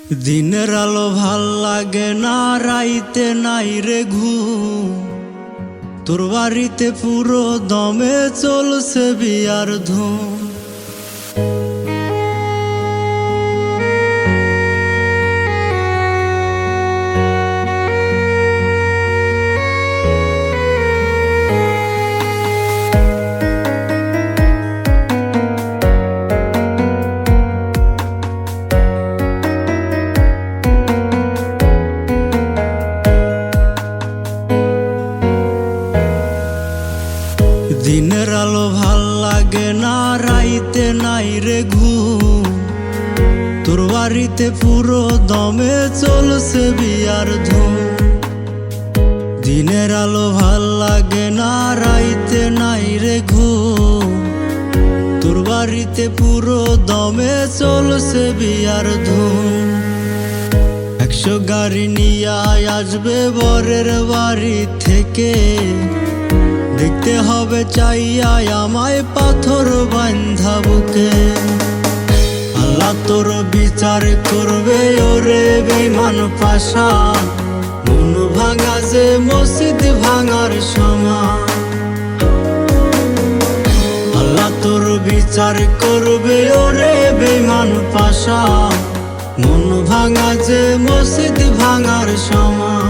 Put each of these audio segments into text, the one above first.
দিনের আলো ভাল লাগে না, রাইতে নাই রে ঘুম। তোর বাড়িতে পুরো দমে চলছে বিয়ার ধুম। দিনের আলো ভাল লাগে না, রাইতে নাই রে ঘুম। তোর বাড়িতে পুরো দমে চলছে বিয়ার ধুম। দিনের আলো ভাল লাগে না, রাইতে নাই রে ঘুম। তোর বাড়িতে পুরো দমে চলছে বিয়ার ধুম। 100 গাড়ি নিয়ে আসবে বরের বাড়ি থেকে, দেখতে হবে চাইয়া আমায় পাথর বান্ধা বুকে। আল্লাহ তোর বিচার করবে ওরে বেঈমান পাশা, মন ভাঙা যে মসজিদ ভাঙার সমান। আল্লাহ তোর বিচার করবে ওরে বেঈমান পাশা, মন ভাঙা যে মসজিদ ভাঙার সমান।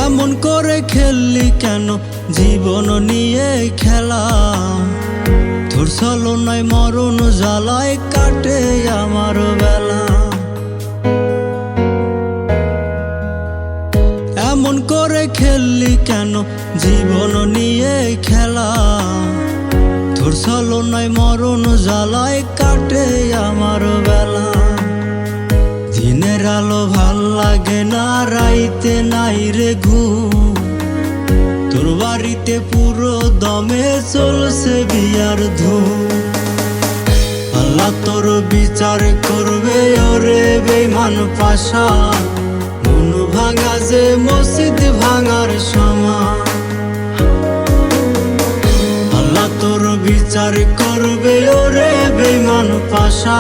এমন করে খেললি কেন জীবন নিয়ে খেলা? তোর ছলনায় মরণ জ্বালায় কাটে আমার বেলা। এমন করে খেললি কেন জীবন নিয়ে খেলা? তোর ছলনায় মরণ জ্বালায় কাটে আমার বেলা। দিনের আলো ভাল লাগে না, রাইতে নাই রে ঘুম। তোর বাড়িতে পুরো দমে চলছে বিয়ার ধুম। আল্লাহ তোর বিচার করবে ওরে বেঈমান পাশা, মন ভাঙা যে মসজিদ ভাঙার সমান। আল্লাহ তোর বিচার করবে ওরে বেঈমান পাশা,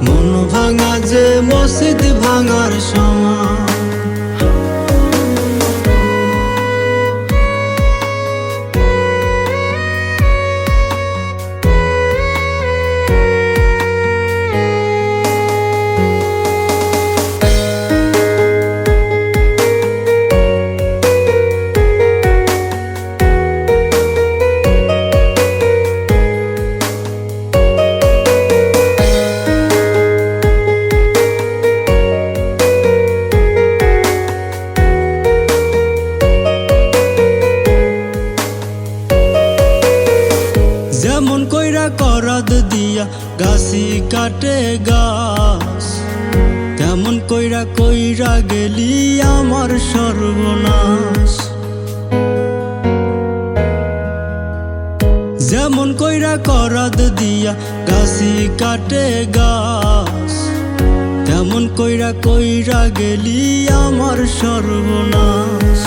মন ভাঙা যে মসজিদ ভাঙার সমান। যেমন কইরা করাদ দিয়া গাছি কাটে গাছ, তেমন কইরা কইরা গেলি আমার সর্বনাশ। যেমন কইরা করাদ দিয়া গাছি কাটে গাছ, তেমন কইরা কইরা গেলি আমার সর্বনাশ।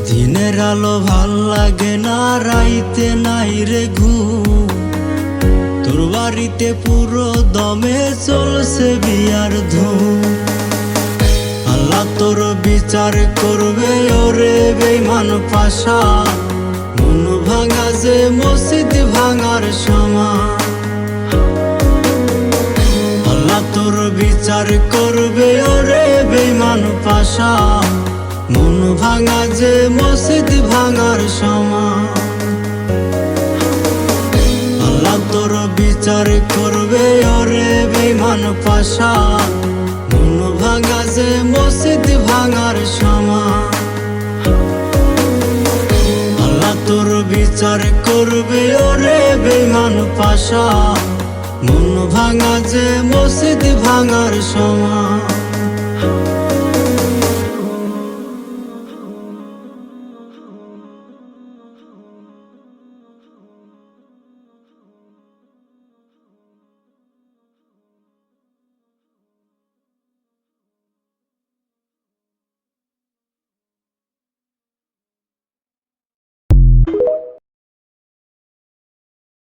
দিনের আলো ভাল লাগে না, রাইতে নাই রে ঘুম। তোর বাড়িতে পুরো দমে চলছে বিয়ার ধুম। আল্লাহ তোর বিচার করবে ওরে বেঈমান পাশা, মন ভাঙা যে মসজিদ ভাঙার সমান। আল্লাহ তোর বিচার করবে ওরে বেঈমান পাশা, মন ভাঙা যে মসজিদ ভাঙার সমান। আল্লাহ তোর বিচার করবে ওরে বেঈমান পাশা, মন ভাঙা যে মসজিদ ভাঙার সমান। আল্লাহ তোর বিচার করবে ওরে বেমান পাশা, মন ভাঙা যে মসজিদ ভাঙার সমান।